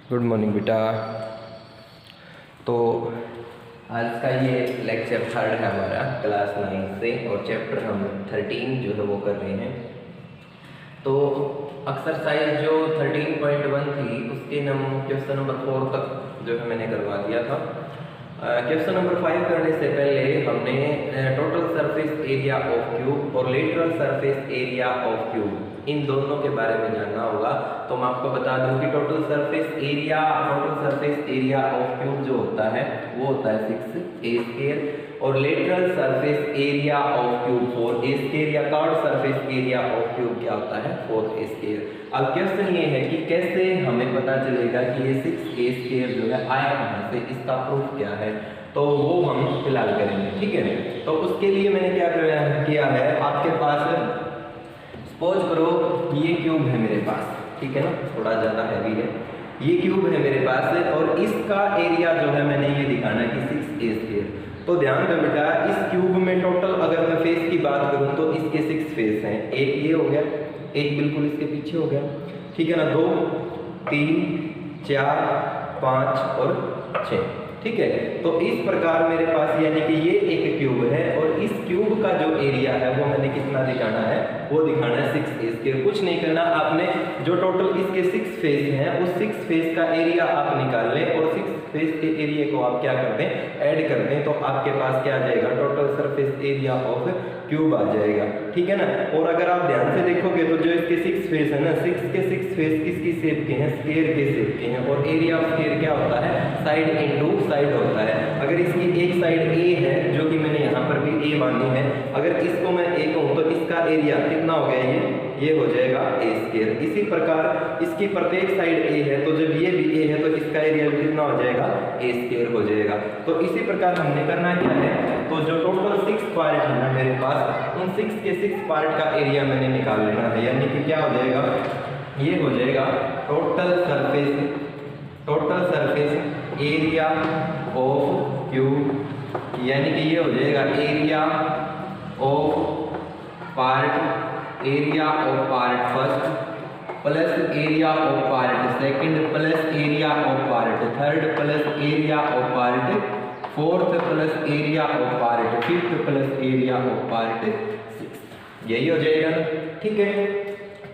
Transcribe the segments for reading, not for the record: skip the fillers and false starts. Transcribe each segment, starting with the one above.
Good morning बेटा। तो आज का ये लेक्चर 3 है हमारा क्लास 9 से, और चैप्टर हम 13 जो है वो कर रहे हैं। तो एक्सरसाइज जो 13.1 थी उसके क्वेश्चन नंबर 4 तक जो है मैंने करवा दिया था। क्वेश्चन नंबर 5 करने से पहले हमने total surface area of cube और lateral surface area of cube इन दोनों के बारे में जानना होगा। तो मैं आपको बता दूं कि total surface area of cube जो होता है वो होता है 6a², और lateral surface area of cube 4a² या curved surface area of cube क्या होता है 4a²। अब क्वेश्चन ये है कि कैसे हमें पता चलेगा कि ये 6a² जो है आया कहाँ से, इसका प्रूफ क्या है, तो वो हम फिलहाल करेंगे। ठीक है, तो उसके लिए मैंने क्या किया है, आपके पास सपोज करो ये क्यूब है मेरे पास, ठीक है ना, थोड़ा ज़्यादा हैवी है, ये क्यूब है मेरे पास और इसका एरिया जो है मैंने ये दिखाना है कि 6a²। तो ध्यान दो बेटा, इस क्यूब में टोटल अगर मैं फेस की बात करूं तो इसके 6 फेस हैं। एक ये हो गया, एक बिल्कुल इसके पीछे हो गया, ठीक है ना, 2 3 4 5 और 6, ठीक है। तो इस प्रकार मेरे पास यानी कि ये एक क्यूब है और इस क्यूब का जो एरिया है वो मैंने कितना दिखाना है, वो दिखाना है 6a²। कुछ नहीं करना आपने, जो टोटल इसके 6 फेस हैं उस 6 फेस का एरिया आप निकाल लें और 6 फेस के एरिया को आप क्या कर दें, ऐड कर दें, तो आपके पास क्या आ जाएगा, total surface area of cube आ जाएगा, ठीक है ना। और अगर आप ध्यान से देखोगे तो जो इसके 6 फेस है ना, 6 के 6 फेस किसकी शेप के हैं, स्क्वायर के शेप के हैं, और एरिया ऑफ स्क्वायर क्या होता है, साइड इनटू साइड होता है। अगर इसकी एक साइड ए है, जो कि मैंने यहाँ पर भी ए मानी है, अगर इसको मैं ए कहूँ तो इसका एरिया कितना हो गया, ये हो जाएगा a²। इसी प्रकार इसकी प्रत्येक साइड ए है, तो जब ये भी ए है तो इसका एरिया भी कितना हो जाएगा, a² हो जाएगा। तो इसी प्रकार हमने करना क्या है, तो जो टोटल 6 पार्ट है ना मेरे पास, उन 6 के 6 पार्ट का एरिया मैंने निकाल लेना है, यानी कि क्या हो जाएगा, ये हो जाएगा total surface area of cube, यानी कि ये हो जाएगा area of part first plus area of part second plus area of part third plus area of part fourth plus area of part fifth plus area of part sixth, यही हो जाएगा, ठीक है।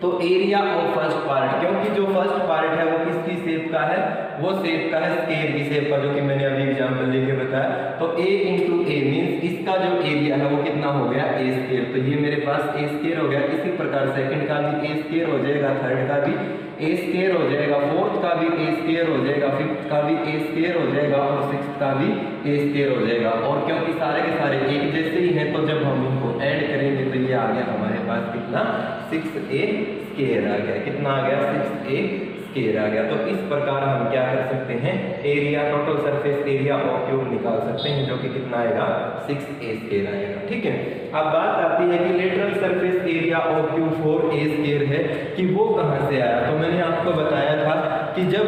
तो एरिया ऑफ फर्स्ट पार्ट, क्योंकि जो first part है वो किसकी शेप का है, वो शेप का है स्क्वायर की शेप का, जो कि मैंने अभी एग्जांपल लेके बताया। तो a इंटू ए मीन्स इसका जो एरिया है वो कितना हो गया, a²। तो ये मेरे पास a² हो गया। इसी प्रकार सेकंड का भी a² हो जाएगा, थर्ड का भी a² हो जाएगा, फोर्थ का भी a² हो जाएगा, फिफ्थ का भी a² हो जाएगा और सिक्स्थ का भी a² हो जाएगा। और क्योंकि सारे के सारे एक जैसे ही हैं, तो जब हम इनको ऐड करेंगे तो ये आ गया हमारे पास कितना, 6a² आ गया, कितना आ गया, 6a² आ गया। तो इस प्रकार हम क्या कर सकते हैं, area total surface area of cube निकाल सकते हैं, जो कि कितना आएगा, 6a² आएगा, ठीक है। अब बात आती है कि lateral surface area of cube 4a² है कि वो कहाँ से आया। तो मैंने आपको बताया था कि जब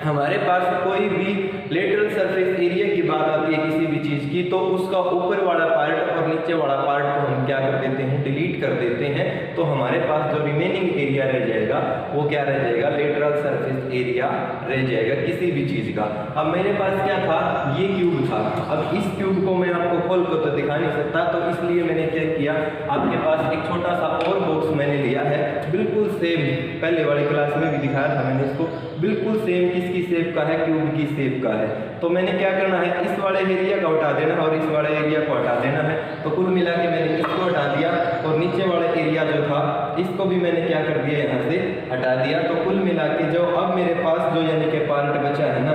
हमारे पास कोई भी लेटरल सरफेस एरिया की बात आती है किसी भी चीज़ की, तो उसका ऊपर वाला पार्ट और नीचे वाला पार्ट को हम क्या कर देते हैं, डिलीट कर देते हैं। तो हमारे पास जो रिमेनिंग एरिया रह जाएगा वो क्या रह जाएगा, लेटरल सरफेस एरिया रह जाएगा किसी भी चीज़ का। अब मेरे पास क्या था, ये क्यूब था। अब इस क्यूब को मैं आपको खोल कर तो दिखा नहीं सकता, तो इसलिए मैंने क्या किया, आपके पास एक छोटा सा और बॉक्स मैंने लिया है, बिल्कुल सेम, पहले वाली क्लास में भी दिखाया था मैंने इसको, बिल्कुल सेम किसकी शेप का है, क्यूब की शेप का है। तो मैंने क्या करना है, इस वाले एरिया को हटा देना और इस वाले एरिया को हटा देना है। तो कुल मिला के मैंने इसको हटा दिया और नीचे वाला एरिया जो था इसको भी मैंने क्या कर दिया, यहाँ से हटा दिया। तो कुल मिला के जो अब मेरे पास जो यानी कि पार्ट बचा है ना,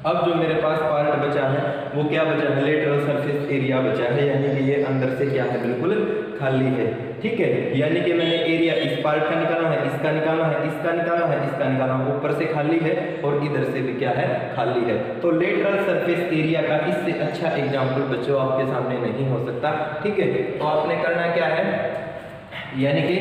अब जो मेरे पास पार्ट बचा है वो क्या बचा है, लेटरल सरफेस एरिया बचा है, यानी कि ये अंदर से क्या है, बिल्कुल खाली है, ठीक है। यानी कि मैंने एरिया इस पार्ट का निकाला है, इसका निकाला है, इसका निकाला है, इसका निकाला है, ऊपर से खाली है और इधर से भी क्या है, खाली है। तो लेटरल सरफेस एरिया का इससे अच्छा एग्जाम्पल बच्चों आपके सामने नहीं हो सकता, ठीक है। तो आपने करना क्या है, यानी कि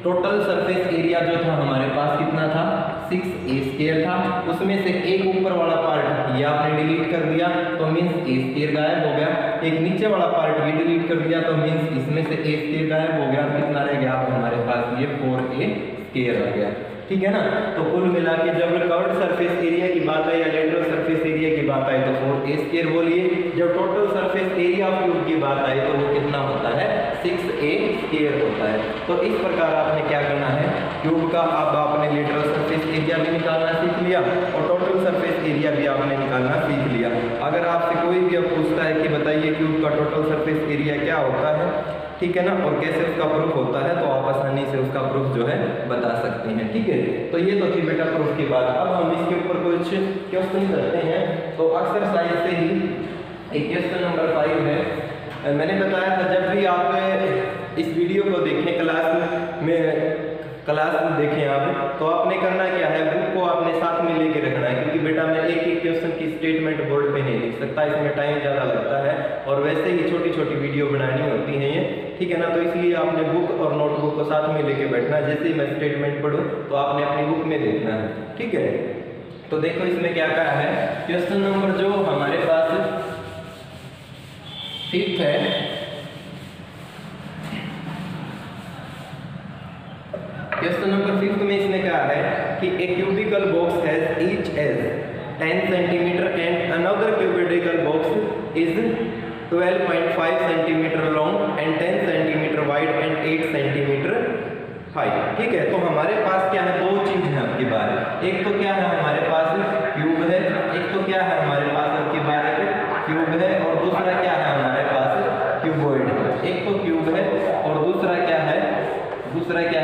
टोटल सरफेस एरिया जो था हमारे पास कितना था, 6a² था। उसमें से एक ऊपर वाला पार्ट ये आपने डिलीट कर दिया, तो मीन्स a² गायब हो गया। एक नीचे वाला पार्ट भी डिलीट कर दिया, तो मीन्स इसमें से a² गायब हो गया। कितना रह गया हमारे पास, ये 4a² आ गया, ठीक है ना। तो कुल मिला के जब कर्व्ड स्क्वायर होता है। तो इस प्रकार आपने क्या करना है, क्यूब का अब आपने लेटरल सरफेस एरिया भी निकालना सीख लिया और टोटल सरफेस एरिया भी आपने निकालना सीख लिया। अगर आपसे कोई भी अब पूछता है कि बताइए क्यूब का टोटल सरफेस एरिया क्या होता है, ठीक है ना, और कैसे उसका प्रूफ होता है, तो आप आसानी से उसका प्रूफ जो है बता सकते हैं। ठीक है, तो ये तो थी बेटा प्रूफ की बात। अब हम इसके ऊपर कुछ क्वेश्चन करते हैं। तो एक्सरसाइज से ही एक क्वेश्चन नंबर 5 है। मैंने बताया था जब भी आप इस वीडियो को देखें क्लास में देखें आप, तो आपने करना क्या है, बुक को आपने साथ में लेके रखना है, क्योंकि बेटा मैं एक एक क्वेश्चन की स्टेटमेंट बोर्ड पे नहीं लिख सकता, इसमें टाइम ज़्यादा लगता है और वैसे ही छोटी छोटी वीडियो बनानी होती हैं ये, ठीक है ना। तो इसलिए आपने बुक और नोटबुक को साथ में लेके बैठना है। जैसे ही मैं स्टेटमेंट पढ़ूँ तो आपने अपनी बुक में देखना है, ठीक है। तो देखो इसमें क्या कहा है, क्वेश्चन नंबर जो हमारे पास 5 है, क्वेश्चन नंबर 5 में इसने कहा है कि a cubical box has each edge 10 centimetre and another cubical box is 12.5 centimetre long and 10 centimetre wide and 8 centimetre height. ठीक है, तो हमारे पास क्या है, दो चीज है आपकी बात। एक तो क्या है हमारे पास क्यूब है, एक तो क्या है हमारे पास आपकी बात क्यूब है, और दूसरा क्या है हमारे पास क्यूबॉइड है। एक तो क्यूब है और दूसरा क्या है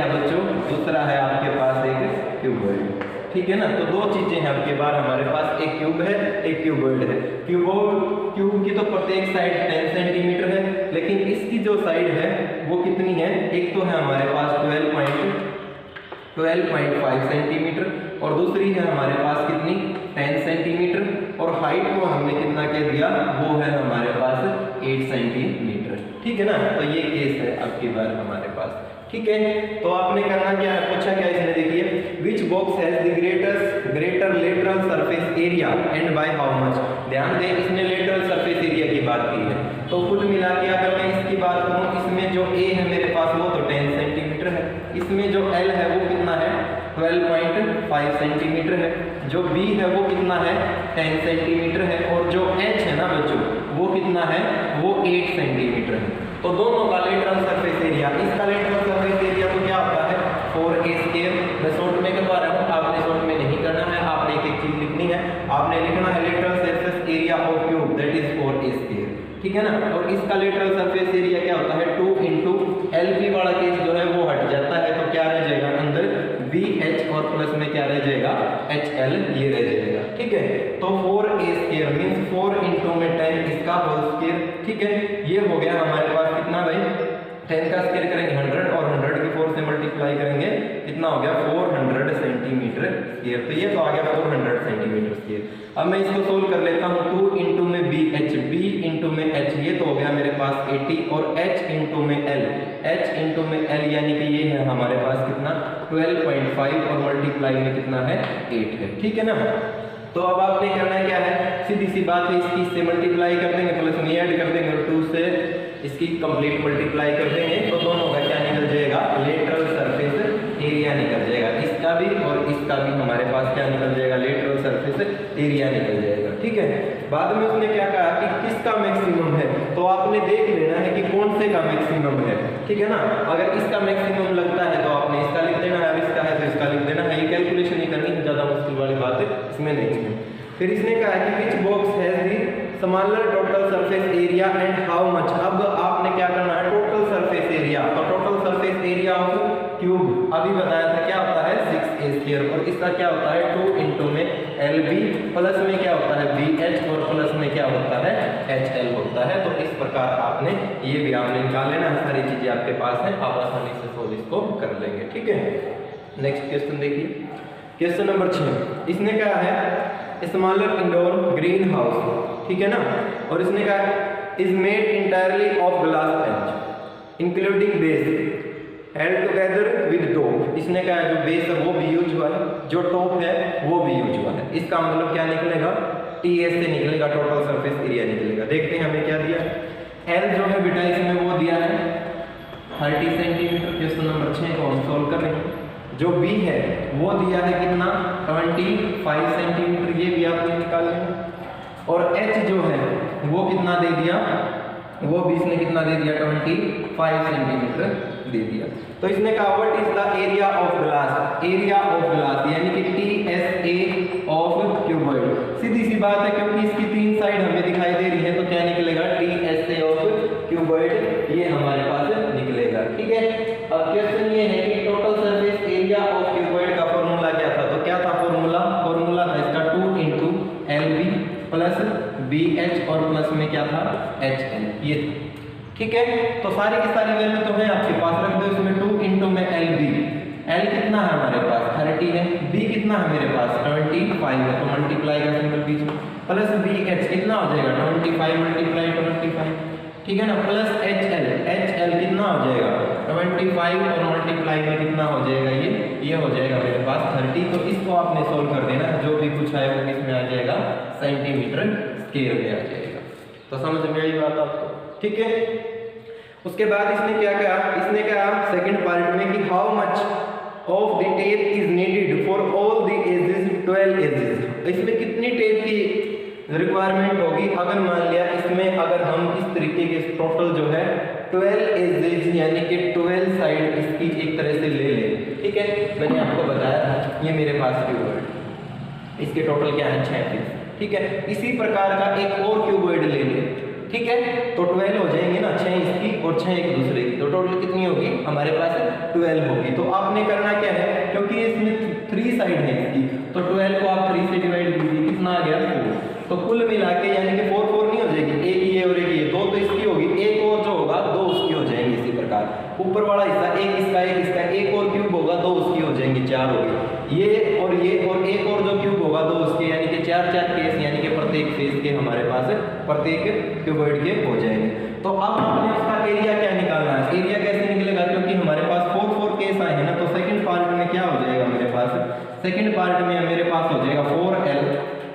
बच्चों, दूसरा है आपके पास एक क्यूबॉइड। ठीक है ना, तो दो चीजें हैं आपके पास हमारे पास, एक क्यूब है एक क्यूबॉइड है। क्यूब की तो प्रत्येक साइड 10 सेंटीमीटर है, लेकिन इसकी जो साइड है वो कितनी है, एक तो है हमारे पास 12.5 सेंटीमीटर और दूसरी है हमारे पास कितनी 10 सेंटीमीटर, और हाइट को हमने कितना कह दिया, वो है हमारे पास 8 सेंटीमीटर। ठीक है ना, तो ये केस है आपकी बार हमारे पास। ठीक है, तो आपने करना क्या है, पूछा क्या इसने, देखिए which box has the greater lateral surface area and by how much. ध्यान दें, इसने लेटरल सरफेस एरिया की बात की है, तो कुल मिला के अगर मैं इसकी बात करूं, इसमें जो ए है मेरे पास वो तो 10 सेंटीमीटर है, इसमें जो एल है वो कितना है 12.5 सेंटीमीटर है, जो बी है वो कितना है 10 सेंटीमीटर है, और जो एच है ना बच्चों वो कितना है, वो 8 सेंटीमीटर है। तो दोनों का लेटरल सरफेस एरिया, इसका लेटरल सरफेस एरिया तो क्या होता है 4a²। मैं शॉर्ट में करवा रहा हूँ, आपने शॉर्ट में नहीं करना है, आपने एक एक चीज लिखनी है, आपने लिखना है lateral surface area of cube that is 4a²। ठीक है ना, और इसका लेटरल सरफेस एरिया क्या होता है 2 × LP वाला केस जो है वो हट जाता है, तो क्या रह जाएगा अंदर VH और प्लस में क्या रह जाएगा HL, ये रह जाएगा। ठीक है, तो 4a² मीन्स 4 × में 10 इसका होल स्क्वायर। ठीक है, ये हो गया हमारे पास कितना भाई, 10 का स्क्वायर करेंगे 100 और 100 की 4 से मल्टीप्लाई करेंगे, कितना हो गया 400 सेंटीमीटर स्क्वायर। तो ये तो आ गया 400 सेंटीमीटर स्क्वायर। अब मैं इसको सोल्व कर लेता हूँ, 2 × में BH, B × में H, ये तो हो गया मेरे पास 80, और H × में L, H × में L यानी कि ये है हमारे पास कितना 12.5 और मल्टीप्लाई में कितना है 8 है। ठीक है ना, तो अब आपने करना क्या है, सीधी सी बात है, इसकी इससे मल्टीप्लाई कर देंगे, प्लस में ऐड कर देंगे और 2 से इसकी कंप्लीट मल्टीप्लाई कर देंगे, तो दोनों का क्या निकल जाएगा, लेटरल सरफेस एरिया निकल जाएगा, इसका भी और इसका भी हमारे पास क्या निकल जाएगा, लेटरल सरफेस एरिया निकल जाएगा। ठीक है, बाद में उसने क्या कहा कि किसका मैक्सिमम है, तो आपने देख लेना है कि कौन से का मैक्सिमम है। ठीक है ना, अगर इसका मैक्सिमम लगता है तो आपने इसका लिख देना है, इसका है तो इसका लिख देना है, ये कैलकुलेशन ही करनी है, ज़्यादा मुश्किल वाली बात है इसमें नहीं है। फिर इसने कहा कि which box has the smaller total surface area and how much. अब आपने क्या करना है, टोटल सरफेस एरिया, तो total surface area of cube अभी बताया था क्या होता है 6a², और इसका क्या होता है 2 × में LB, प्लस में क्या होता है BH और प्लस में क्या होता है HL होता है। तो इस प्रकार आपने ये भी आपने निकाल लेना है, सारी चीजें आपके पास है, आप आसानी से सोल्व इसको कर लेंगे। ठीक है, नेक्स्ट क्वेश्चन देखिए, क्वेश्चन नंबर 6 इसने कहा है स्मॉलर इंडोर ग्रीन हाउस। ठीक है ना, और इसने कहा is made entirely of glass patch including base held together with top. इसने कहा जो बेस है वो भी यूज हुआ है, जो टॉप है वो भी यूज हुआ है। इसका मतलब क्या निकलेगा, TS से निकलेगा, टोटल सरफेस एरिया निकलेगा। देखते हैं हमें क्या दिया, L जो है बेटा इसमें वो दिया है 30 सेंटीमीटर। क्वेश्चन नंबर 6 को हम सोल्व कर रहे हैं। जो B है वो दिया है कितना 25 सेंटीमीटर, ये भी आपने निकाल लेना, और H जो है वो कितना दे दिया, वो भी इसने कितना दे दिया 25 सेंटीमीटर दे दिया। तो इसने कहा what is the area of glass, area of glass यानी कि TSA ऑफ क्यूबॉइड। सीधी सी बात है, क्योंकि इसकी 3 साइड हमें दिखाई दे रही है तो क्या निकलेगा, TSA ऑफ क्यूबॉइड ये हमारे पास निकलेगा। ठीक है, अब क्वेश्चन ये है कि total surface area of cuboid का फॉर्मूला क्या था, तो क्या था फॉर्मूला था इसका 2 × LB प्लस BH और प्लस में क्या था HL ये। ठीक है, तो सारी की सारी वैल्यू तो है आपके पास, रख दो इसमें 2 × में LB, L कितना है हमारे पास 30 है, B कितना है मेरे पास 25 है, तो मल्टीप्लाई का सिंबल बीच में, प्लस BH कितना हो जाएगा 25 × 25, ठीक है ना, प्लस HL कितना हो जाएगा 25 और मल्टीप्लाई में कितना हो जाएगा ये हो जाएगा मेरे पास 30। तो इसको आपने सोल्व कर देना, जो भी कुछ है वो किसमें आ जाएगा सेंटीमीटर स्क्वायर में आ जाएगा। तो समझ में आई बात आपको, ठीक है। उसके बाद इसने क्या कहा, इसने कहा सेकंड पार्ट में कि how much of the tape is needed for all the edges 12 edges, इसमें कितनी टेप की रिक्वायरमेंट होगी अगर मान लिया इसमें अगर हम इस तरीके के टोटल जो है 12 एजेस यानी कि 12 साइड इसकी एक तरह से ले लें। ठीक है, मैंने आपको बताया था ये मेरे पास क्यूबॉइड, इसके टोटल क्या है 6 पीस। ठीक है, इसी प्रकार का एक और क्यूबॉइड ले लें, ठीक है, तो 12 हो जाएंगे ना, 6 इसकी और 6 एक दूसरे की, तो टोटल कितनी होगी हमारे पास 12 होगी। तो आपने करना क्या है, क्योंकि इसमें 3 साइड है इसकी, तो 12 को आप 3 से डिवाइड कीजिए, कितना आ गया 4, तो कुल मिला के यानी कि 4 4 नहीं हो जाएगी, एक ये और एक ये, 2 तो इसकी होगी, एक और जो होगा 2 उसकी हो जाएंगी। इसी प्रकार ऊपर वाला हिस्सा एक इसका एक और क्यूब होगा 2 उसकी हो जाएंगी, 4 होगी, ये और एक और जो क्यूब होगा 2 उसके, यानी कि 4 केस, यानी कि प्रत्येक फेस के हमारे पास प्रत्येक क्यूबॉइड के हो जाएंगे। तो अब हमने उसका एरिया क्या निकालना है, एरिया कैसे निकलेगा, क्योंकि हमारे पास 4 केस आए हैं ना, तो सेकंड पार्ट में क्या हो जाएगा मेरे पास, सेकंड पार्ट में मेरे पास हो जाएगा 4L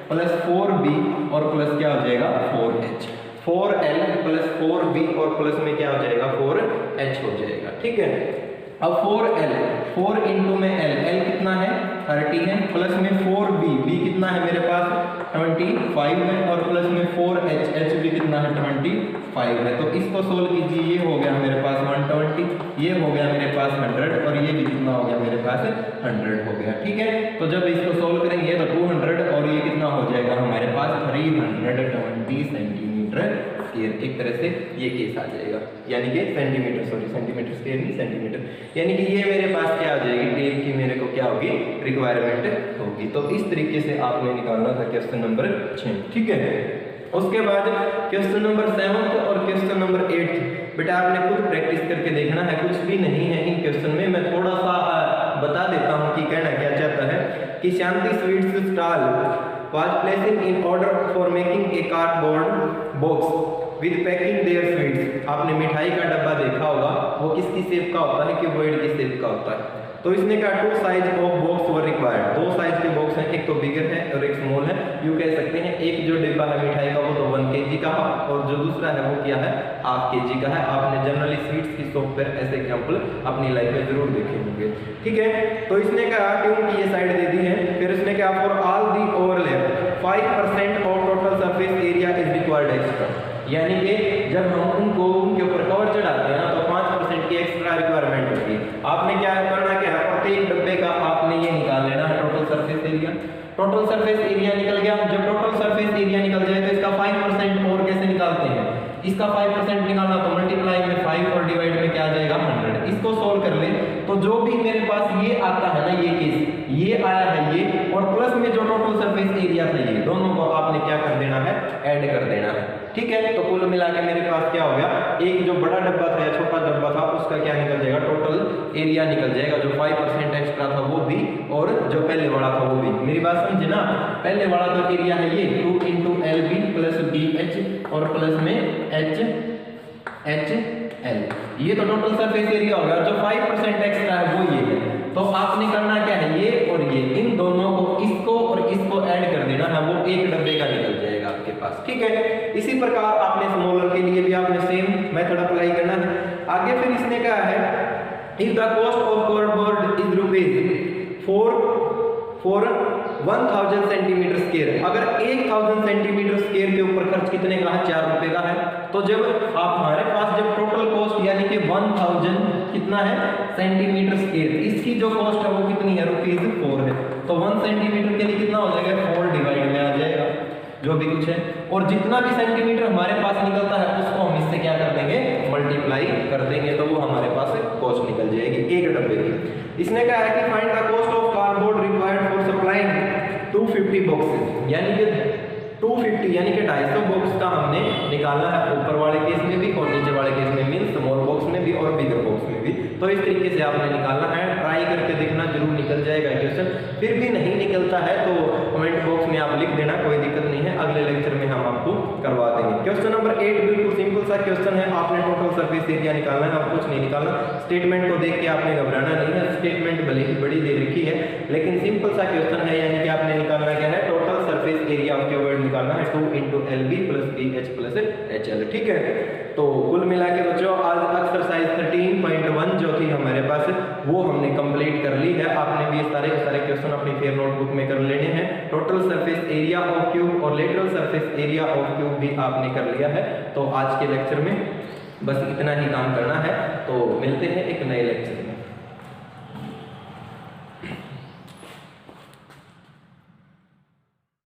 प्लस 4B और प्लस क्या हो जाएगा 4H, 4L प्लस 4B और प्लस में क्या हो जाएगा 4H हो जाएगा। ठीक है, अब 4L 4 × में L कितना है 30 है, प्लस में 4B कितना है मेरे पास 25 है और प्लस में 4H भी कितना है 25 है। तो इसको सोल्व कीजिए, ये हो गया मेरे पास 120, ये हो गया मेरे पास 100 और ये भी कितना हो गया मेरे पास 100 हो गया। ठीक है, तो जब इसको सोल्व करेंगे तो 200 और ये कितना हो जाएगा हमारे पास 320 सेंटीमीटर स्क्वायर, एक तरह से ये केस आ जाएगा, यानी कि सेंटीमीटर स्क्वायर नहीं सेंटीमीटर, यानी कि ये मेरे पास क्या आ जाएगी टेप की मेरे को क्या होगी रिक्वायरमेंट होगी। तो इस तरीके से आपने निकालना था क्वेश्चन नंबर 6। ठीक है, उसके बाद क्वेश्चन नंबर 7 और क्वेश्चन नंबर 8 बेटा आपने खुद प्रैक्टिस करके देखना है, कुछ भी नहीं है इन क्वेश्चन में, मैं थोड़ा सा बता देता हूँ कि कहना क्या चाहता है कि Shanti sweets stall was placing in order for making a cardboard box with packing their sweets। आपने मिठाई का डब्बा देखा होगा, वो किसकी शेप का होता है, क्यूबॉइड की शेप का होता है। तो इसने कहा 2 size of box were required, 2 size के बॉक्स हैं, एक तो बिगर है और एक स्मॉल है। यू कह सकते हैं एक जो डिब्बा है मिठाई का वो तो 1 kg का है और जो दूसरा है वो क्या है ½ kg का है। आपने जनरली स्वीट्स की शॉप पर ऐसे एग्जाम्पल अपनी लाइफ में जरूर देखे होंगे। ठीक है, तो इसने कहा ट्यूब की ये साइड दे दी है, फिर इसने कहा for all the overlap 5% of total surface area is required extra, यानी कि जब हम उनको उनके ऊपर कवर चढ़ाते हैं ना तो 5% की एक्स्ट्रा रिक्वायरमेंट होती है। आपने क्या करना, क्या है प्रत्येक डब्बे का आपने ये निकाल लेना है total surface area. Total surface area निकल गया, जब टोटल सरफेस एरिया निकल जाए तो इसका 5% और कैसे निकालते हैं, इसका 5% निकालना तो मल्टीप्लाई में 5 और डिवाइड में क्या आ जाएगा 100। इसको सोल्व कर ले तो जो भी मेरे पास ये आता है ना, ये केस ये आया है ये और प्लस में जो टोटल सरफेस एरिया था ये दोनों को आपने क्या कर देना है ऐड कर देना है। ठीक है, तो कुल मिला के मेरे पास क्या हो गया, एक जो बड़ा डब्बा था या छोटा डब्बा था उसका क्या निकल जाएगा टोटल एरिया निकल जाएगा, जो 5% एक्स्ट्रा था वो भी और जो पहले वाला था वो भी। मेरी बात समझे ना, पहले वाला तो एरिया है ये 2 × LB प्लस BH और प्लस में HL, ये तो टोटल सरफेस एरिया हो गया। जो 5% एक्स्ट्रा है वो ये है, तो आपने करना क्या है ये और ये इन दोनों को इसको और इसको ऐड कर देना है, वो एक डब्बे का निकल जाएगा आपके पास। ठीक है, इसी प्रकार आपने स्मॉलर के लिए भी आपने सेम मेथड अप्लाई करना है। आगे फिर इसने कहा है if the cost of cardboard is rupees 4 1000 centimetre square. अगर 1000 सेंटीमीटर स्क्वायर के ऊपर खर्च कितने का है, 4 रुपए का है। तो जब आप हमारे पास जब टोटल कॉस्ट यानी कि 1000 कितना है सेंटीमीटर स्क्वायर, इसकी जो कॉस्ट है वो कितनी है, ₹4 है। तो 1 सेंटीमीटर के लिए कितना हो जाएगा, 4 डिवाइड में आ जाएगा जो भी कुछ है। और जितना भी सेंटीमीटर हमारे पास निकलता है उसको हम इससे क्या कर देंगे, मल्टीप्लाई कर देंगे, तो वो हमारे पास कॉस्ट निकल जाएगी एक डब्बे की। इसने कहा है कि find the cost of cardboard required for supplying 250 boxes, यानी कि 250 यानी कि 250 बॉक्स का हमने निकालना है, ऊपर वाले केस में भी और नीचे वाले केस में, मीन स्मॉल बॉक्स में भी और बिगर बॉक्स में भी। तो इस तरीके से आपने निकालना है, ट्राई करके देखना, जरूर निकल जाएगा क्वेश्चन। फिर भी नहीं निकलता है तो कमेंट बॉक्स में आप लिख देना, कोई दिक्कत नहीं है, अगले लेक्चर में हम आपको करवा देंगे। क्वेश्चन नंबर 8 बिल्कुल सिंपल सा क्वेश्चन है, आपने टोटल सरफेस एरिया निकालना है और कुछ नहीं निकालना। स्टेटमेंट को देख के आपने घबराना नहीं है, स्टेटमेंट भले ही बड़ी दे रखी है लेकिन सिंपल सा क्वेश्चन है, यानी कि आपने निकालना क्या है, total surface area of cuboid निकालना है 2 × LB + BH + HL, ठीक है। तो कुल मिला के बच्चों आज एक्सरसाइज 13.1 जो थी हमारे पास वो हमने कंप्लीट कर ली है। आपने भी सारे के सारे क्वेश्चन अपनी फेयर नोटबुक में कर लेने हैं। Total surface area of cube और lateral surface area of cube भी आपने कर लिया है। तो आज के लेक्चर में बस इतना ही काम करना है, तो मिलते हैं एक नए लेक्चर में।